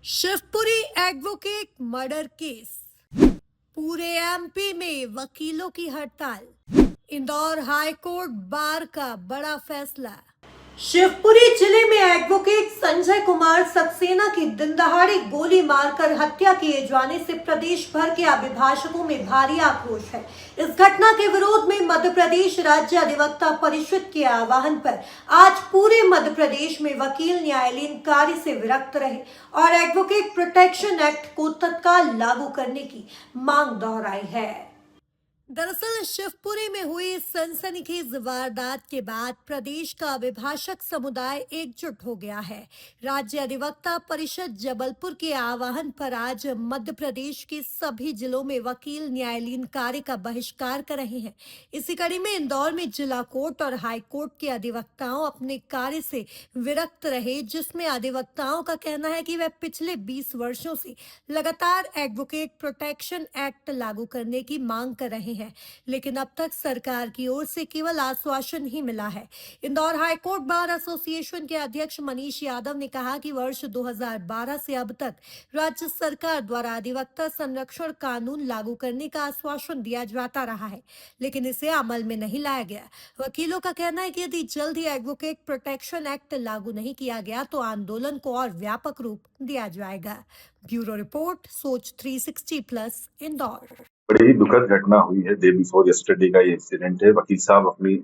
Shivpuri advocate murder case, पूरे MP में वकीलों की हड़ताल। इंदौर हाईकोर्ट बार का बड़ा फैसला। शिवपुरी जिले में एडवोकेट संजय कुमार सक्सेना की दिन दहाड़े गोली मारकर हत्या किए जाने से प्रदेश भर के अभिभाषकों में भारी आक्रोश है। इस घटना के विरोध में मध्य प्रदेश राज्य अधिवक्ता परिषद के आह्वान पर आज पूरे मध्य प्रदेश में वकील न्यायालयीन कार्य से विरक्त रहे और एडवोकेट प्रोटेक्शन एक्ट को तत्काल लागू करने की मांग दोहराई है। दरअसल शिवपुरी में हुई सनसनीखेज वारदात के बाद प्रदेश का अभिभाषक समुदाय एकजुट हो गया है। राज्य अधिवक्ता परिषद जबलपुर के आह्वान पर आज मध्य प्रदेश के सभी जिलों में वकील न्यायालयीन कार्य का बहिष्कार कर रहे हैं। इसी कड़ी में इंदौर में जिला कोर्ट और हाई कोर्ट के अधिवक्ताओं अपने कार्य से विरक्त रहे, जिसमें अधिवक्ताओं का कहना है कि वे पिछले 20 वर्षों से लगातार एडवोकेट प्रोटेक्शन एक्ट लागू करने की मांग कर रहे हैं, लेकिन अब तक सरकार की ओर से केवल आश्वासन ही मिला है। इंदौर हाईकोर्ट बार एसोसिएशन के अध्यक्ष मनीष यादव ने कहा कि वर्ष 2012 से अब तक राज्य सरकार द्वारा अधिवक्ता संरक्षण कानून लागू करने का आश्वासन दिया जाता रहा है, लेकिन इसे अमल में नहीं लाया गया। वकीलों का कहना है कि यदि जल्द ही एडवोकेट प्रोटेक्शन एक्ट लागू नहीं किया गया तो आंदोलन को और व्यापक रूप दिया जाएगा। ब्यूरो रिपोर्ट, सोच 360+ इंदौर। बड़ी ही दुखद घटना हुई है। डे बिफोर यस्टरडे का ये इंसिडेंट है। वकील साहब अपनी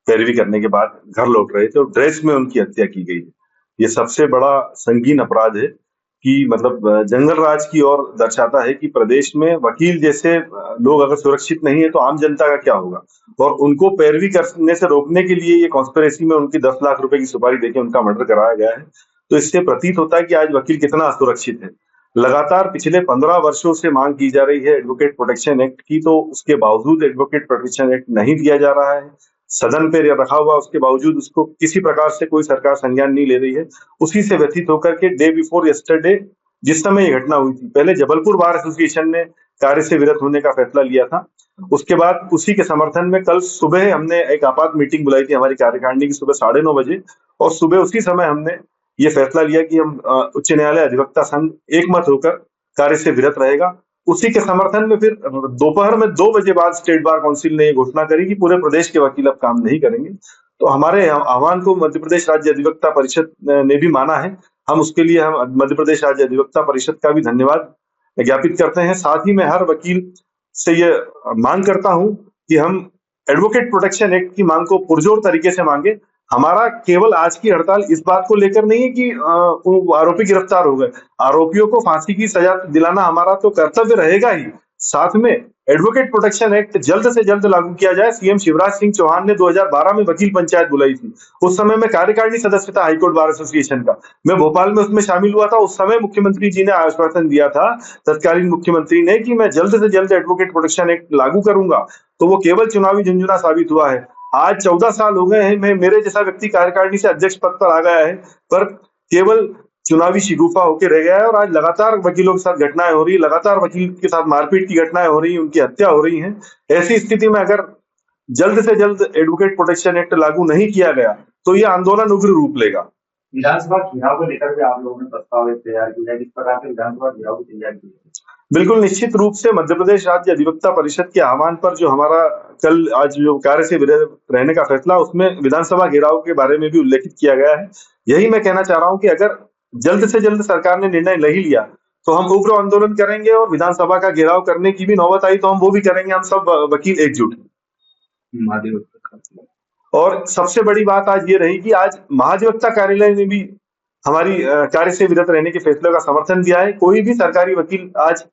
पैरवी करने के बाद घर लौट रहे थे और ड्रेस में उनकी हत्या की गई है। ये सबसे बड़ा संगीन अपराध है कि मतलब जंगल राज की ओर दर्शाता है कि प्रदेश में वकील जैसे लोग अगर सुरक्षित नहीं है तो आम जनता का क्या होगा। और उनको पैरवी करने से रोकने के लिए ये कॉन्स्पिरेसी में उनकी 10 लाख रुपए की सुपारी देके उनका मर्डर कराया गया है। तो इससे प्रतीत होता है कि आज वकील कितना असुरक्षित है। लगातार पिछले 15 वर्षों से मांग की जा रही है एडवोकेट प्रोटेक्शन एक्ट की, तो उसके बावजूद एडवोकेट प्रोटेक्शन एक्ट नहीं दिया जा रहा है। सदन पे रखा हुआ उसके बावजूद उसको किसी प्रकार से कोई सरकार संज्ञान नहीं ले रही है। उसी से व्यथित होकर के डे बिफोर यस्टरडे जिस समय ये घटना हुई थी, पहले जबलपुर बार एसोसिएशन ने कार्य से विरत होने का फैसला लिया था। उसके बाद उसी के समर्थन में कल सुबह हमने एक आपात मीटिंग बुलाई थी हमारी कार्यकारिणी की सुबह 9:30 बजे, और सुबह उसी समय हमने ये फैसला लिया कि हम उच्च न्यायालय अधिवक्ता संघ एकमत होकर कार्य से विरत रहेगा। उसी के समर्थन में फिर दोपहर में 2 बजे बाद स्टेट बार काउंसिल ने ये घोषणा करी कि पूरे प्रदेश के वकील अब काम नहीं करेंगे। तो हमारे आह्वान को मध्य प्रदेश राज्य अधिवक्ता परिषद ने भी माना है। हम उसके लिए हम मध्य प्रदेश राज्य अधिवक्ता परिषद का भी धन्यवाद ज्ञापित करते हैं। साथ ही मैं हर वकील से ये मांग करता हूं कि हम एडवोकेट प्रोटेक्शन एक्ट की मांग को पुरजोर तरीके से मांगे। हमारा केवल आज की हड़ताल इस बात को लेकर नहीं है कि आरोपी गिरफ्तार हो गए। आरोपियों को फांसी की सजा दिलाना हमारा तो कर्तव्य रहेगा ही। साथ में एडवोकेट प्रोटेक्शन एक्ट जल्द से जल्द लागू किया जाए। सीएम शिवराज सिंह चौहान ने 2012 में वकील पंचायत बुलाई थी। उस समय में कार्यकारिणी सदस्य था हाईकोर्ट बार एसोसिएशन का। मैं भोपाल में उसमें शामिल हुआ था। उस समय मुख्यमंत्री जी ने आश्वासन दिया था, तत्कालीन मुख्यमंत्री ने, कि मैं जल्द से जल्द एडवोकेट प्रोटेक्शन एक्ट लागू करूंगा। तो वो केवल चुनावी झुंझुना साबित हुआ है। आज 14 साल हो गए हैं, मेरे जैसा व्यक्ति कार्यकारिणी से अध्यक्ष पद पर आ गया है, पर केवल चुनावी शिगुफा होकर रह गया है। और आज लगातार वकीलों के साथ घटनाएं हो रही है, लगातार वकील के साथ मारपीट की घटनाएं हो रही हैं, उनकी हत्या हो रही है। ऐसी स्थिति में अगर जल्द से जल्द एडवोकेट प्रोटेक्शन एक्ट लागू नहीं किया गया तो ये आंदोलन उग्र रूप लेगा। विधानसभा चुनाव को लेकर के आप लोगों ने प्रस्ताव तैयार किया है, किस प्रकार से विधानसभा चुनाव की तैयारी की है? बिल्कुल निश्चित रूप से मध्य प्रदेश राज्य अधिवक्ता परिषद के आह्वान पर जो हमारा कल आज जो कार्य से विरत रहने का फैसला, उसमें विधानसभा घेराव के बारे में भी उल्लेखित किया गया है। यही मैं कहना चाह रहा हूं कि अगर जल्द से जल्द सरकार ने निर्णय नहीं लिया तो हम उग्र आंदोलन करेंगे, और विधानसभा का घेराव करने की भी नौबत आई तो हम वो भी करेंगे। हम सब वकील एकजुट हैं। और सबसे बड़ी बात आज ये रही कि आज महाधिवक्ता कार्यालय ने भी हमारी कार्य से विरत रहने के फैसले का समर्थन दिया है। कोई भी सरकारी वकील आज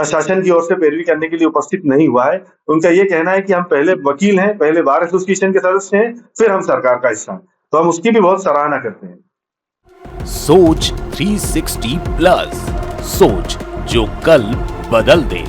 शासन की ओर से पैरवी करने के लिए उपस्थित नहीं हुआ है। उनका ये कहना है कि हम पहले वकील हैं, पहले बार एसोसिएशन के सदस्य हैं, फिर हम सरकार का हिस्सा हैं। तो हम उसकी भी बहुत सराहना करते हैं। सोच 360+, सोच जो कल बदल दे।